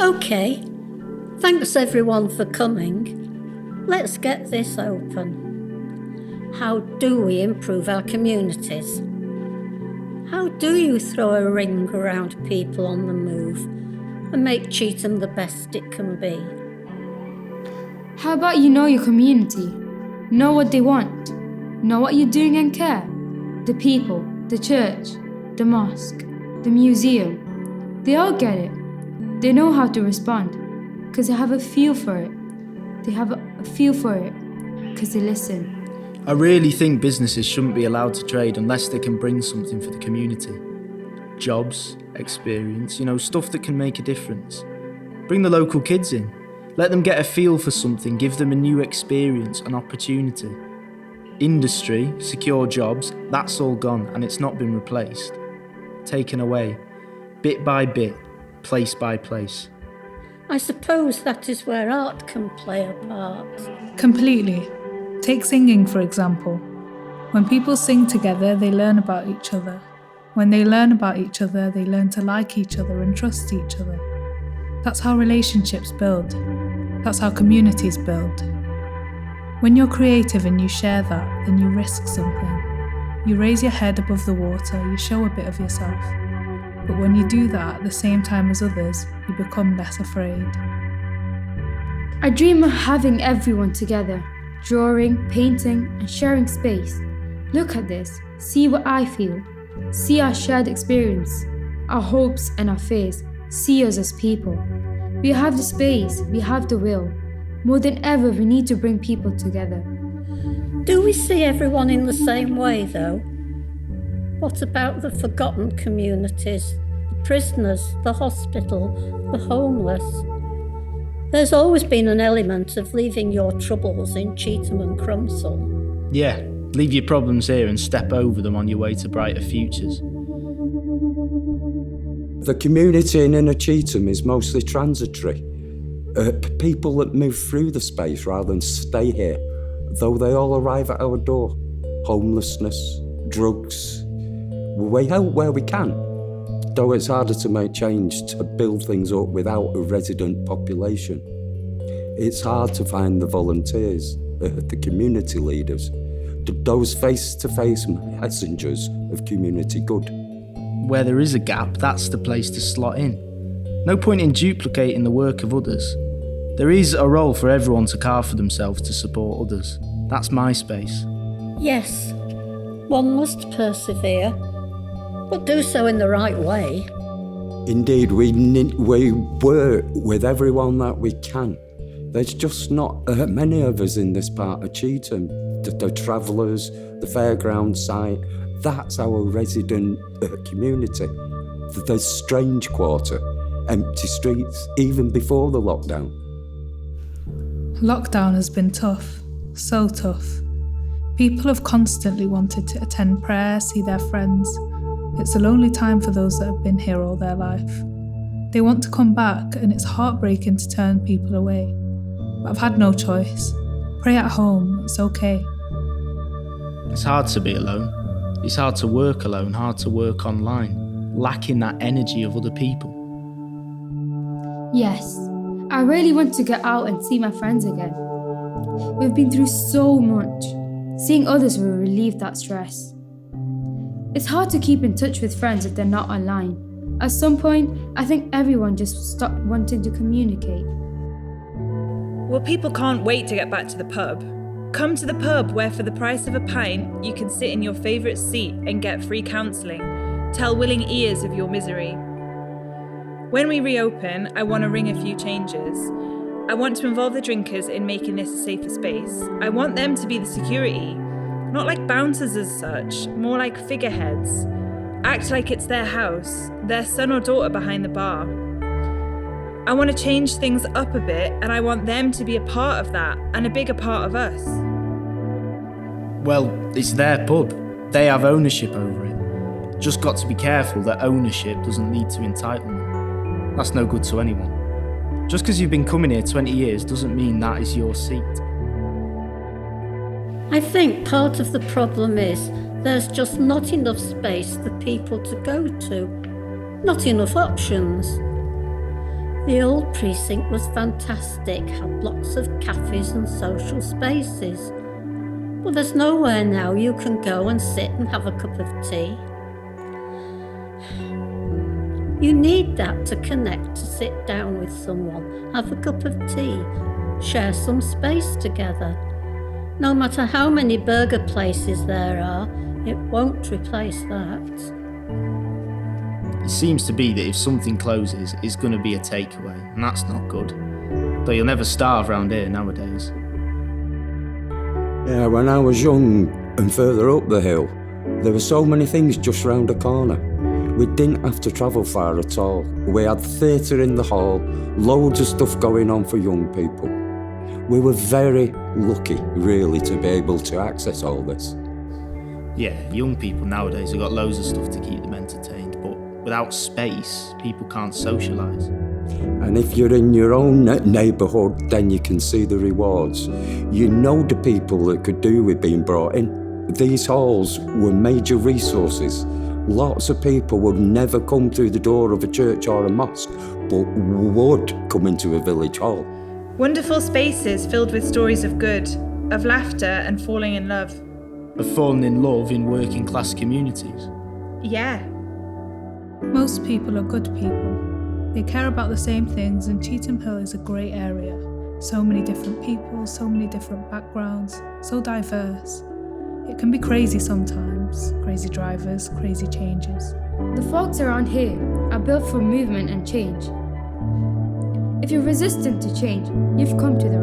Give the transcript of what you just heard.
OK, thanks everyone for coming. Let's get this open. How do we improve our communities? How do you throw a ring around people on the move and make Cheetham the best it can be? How about you know your community? Know what they want. Know what you're doing and care. The people, the church, the mosque, the museum. They all get it. They know how to respond because they have a feel for it. They have a feel for it because they listen. I really think businesses shouldn't be allowed to trade unless they can bring something for the community. Jobs, experience, stuff that can make a difference. Bring the local kids in. Let them get a feel for something, give them a new experience, an opportunity. Industry, secure jobs, that's all gone and it's not been replaced. Taken away, bit by bit, place by place. I suppose that is where art can play a part. Completely. Take singing, for example. When people sing together, they learn about each other. When they learn about each other, they learn to like each other and trust each other. That's how relationships build. That's how communities build. When you're creative and you share that, then you risk something. You raise your head above the water, you show a bit of yourself. But when you do that at the same time as others, you become less afraid. I dream of having everyone together, drawing, painting, and sharing space. Look at this, see what I feel, see our shared experience, our hopes and our fears, see us as people. We have the space, we have the will. More than ever, we need to bring people together. Do we see everyone in the same way, though? What about the forgotten communities, the prisoners, the hospital, the homeless? There's always been an element of leaving your troubles in Cheetham and Crumsall. Yeah, leave your problems here and step over them on your way to brighter futures. The community in Inner Cheetham is mostly transitory. People that move through the space rather than stay here, though they all arrive at our door. Homelessness, drugs. We help where we can, though it's harder to make change to build things up without a resident population. It's hard to find the volunteers, the community leaders, those face-to-face messengers of community good. Where there is a gap, that's the place to slot in. No point in duplicating the work of others. There is a role for everyone to carve for themselves to support others. That's my space. Yes, one must persevere, but do so in the right way. Indeed, we work with everyone that we can. There's just not many of us in this part of Cheetham. The travellers, the fairground site, that's our resident community. The Strange Quarter, empty streets, even before the lockdown. Lockdown has been tough, so tough. People have constantly wanted to attend prayer, see their friends. It's a lonely time for those that have been here all their life. They want to come back, and it's heartbreaking to turn people away. But I've had no choice. Pray at home, it's okay. It's hard to be alone. It's hard to work alone, hard to work online, lacking that energy of other people. Yes, I really want to get out and see my friends again. We've been through so much. Seeing others will relieve that stress. It's hard to keep in touch with friends if they're not online. At some point, I think everyone just stopped wanting to communicate. Well, people can't wait to get back to the pub. Come to the pub where for the price of a pint, you can sit in your favourite seat and get free counselling. Tell willing ears of your misery. When we reopen, I want to ring a few changes. I want to involve the drinkers in making this a safer space. I want them to be the security. Not like bouncers as such, more like figureheads. Act like it's their house, their son or daughter behind the bar. I want to change things up a bit, and I want them to be a part of that, and a bigger part of us. Well, it's their pub. They have ownership over it. Just got to be careful that ownership doesn't lead to entitlement. That's no good to anyone. Just because you've been coming here 20 years doesn't mean that is your seat. I think part of the problem is there's just not enough space for people to go to, not enough options. The old precinct was fantastic, had lots of cafes and social spaces. But there's nowhere now you can go and sit and have a cup of tea. You need that to connect, to sit down with someone, have a cup of tea, share some space together. No matter how many burger places there are, it won't replace that. It seems to be that if something closes, it's going to be a takeaway, and that's not good. Though you'll never starve round here nowadays. Yeah, when I was young and further up the hill, there were so many things just round the corner. We didn't have to travel far at all. We had theatre in the hall, loads of stuff going on for young people. We were very lucky, really, to be able to access all this. Yeah, young people nowadays have got loads of stuff to keep them entertained, but without space, people can't socialise. And if you're in your own neighbourhood, then you can see the rewards. You know the people that could do with being brought in. These halls were major resources. Lots of people would never come through the door of a church or a mosque, but would come into a village hall. Wonderful spaces filled with stories of good, of laughter and falling in love. Of falling in love in working class communities. Yeah. Most people are good people. They care about the same things, and Cheetham Hill is a great area. So many different people, so many different backgrounds, so diverse. It can be crazy sometimes, crazy drivers, crazy changes. The folks around here are built for movement and change. If you're resistant to change, you've come to the